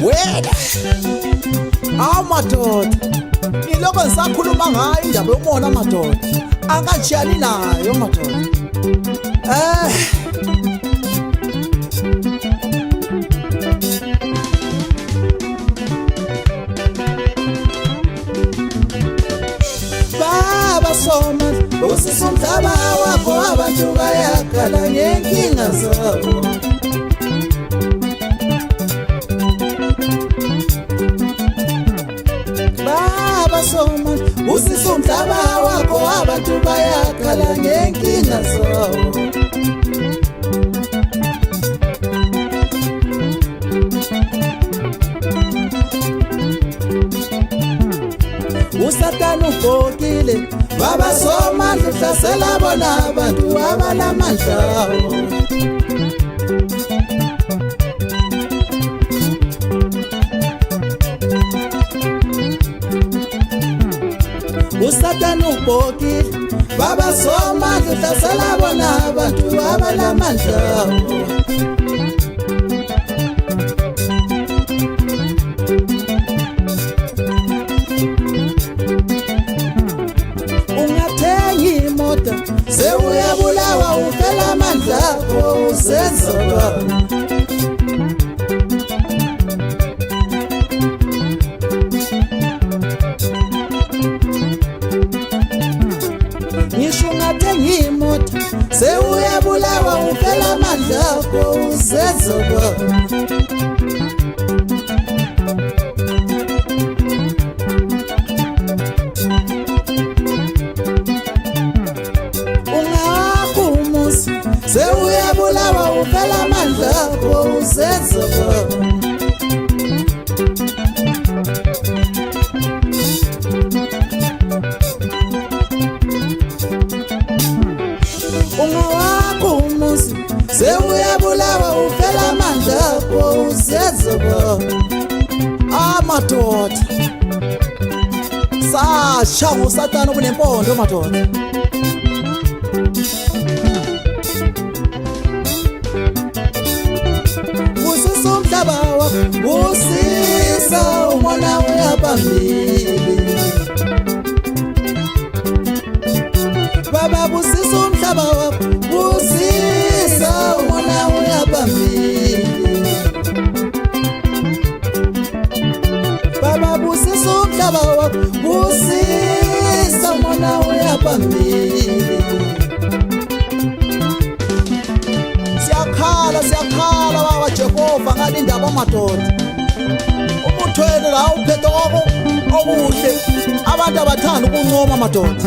wena madoda iloko ngisakhuluma ngayo indaba yomona madoda angajiyani nayo madoda baba soma usisumhlaba wakho abantu bayakhala ngenkinga zabo soma usisumhlaba wakho abantu bayakhala ngenkinga zabo uSathane ugokile baba soma uhlasela bona abantu abanamandla uSathane ubhokile baba soma uhlasela bona abantu abanamandla ungathenga imoto sewuyabulawa uvela amandla akho usenza ngimoto sewuyabulawa uvela amandla akho usezoba ungakumusi sewuyabulawa uvela amandla akho usezoba ungawakumusi sewuyabulawa uvela amandla akho usezoba madoda sasha nguSathane kunempondo madoda usisumhlaba wakho usisa umona uyaphambili baba busisa umhlaba wakho busisa umona uyaphambili baba busisa umhlaba wakho busisa umona uyaphambili siyakhala baba Jehova ngalindaba madoda umuthwele la uphethe okuhle abantu abathanda ukuncoma madoda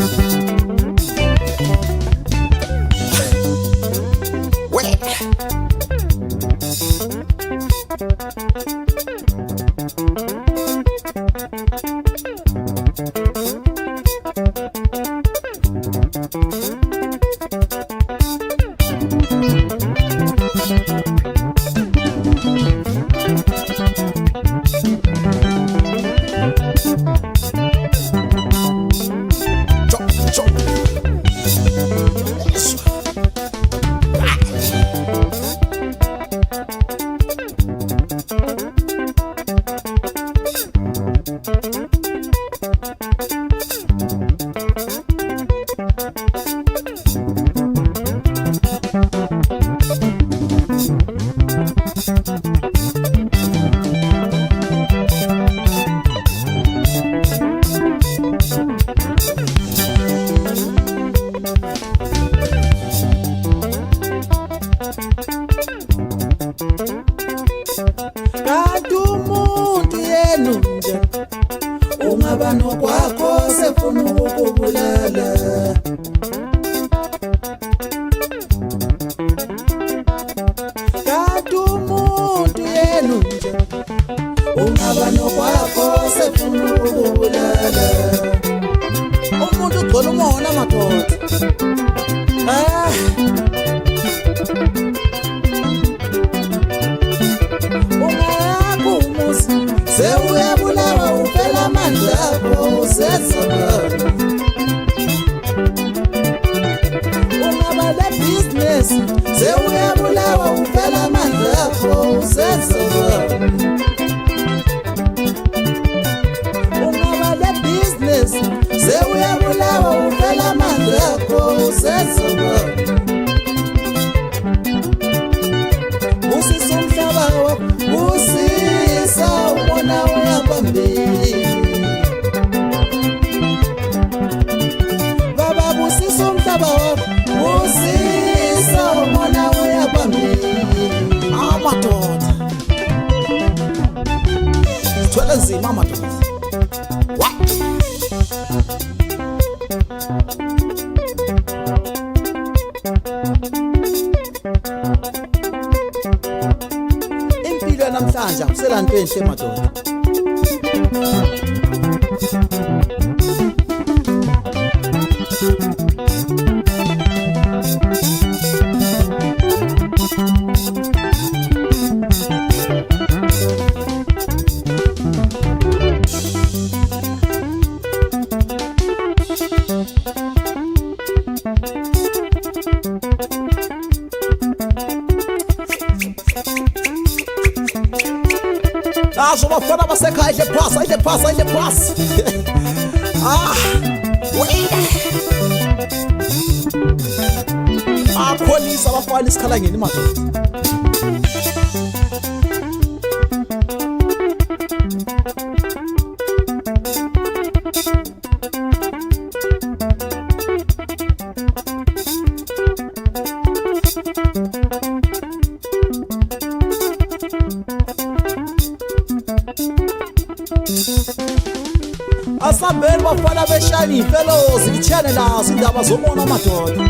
kanti umuntu yenu nje ungaba nokwakho sefuna ukubulala kanti umuntu yenu nje ungaba nokwakho sefuna ukubulala umuntu ugcwele umona madoda sewuyabulawa uvela amandla akho usezoba ungaba le-business sewuyabulawa uvela amandla akho usezoba enzima madoda. Wa impilo namhlanje akusela into enhle madoda. Naso bafana basekhaya ile phasa. Ah. Akholisa abafana isikhala ngeni madoda. Asambeni bafana beshani fellows ichannel indaba zomona madoda.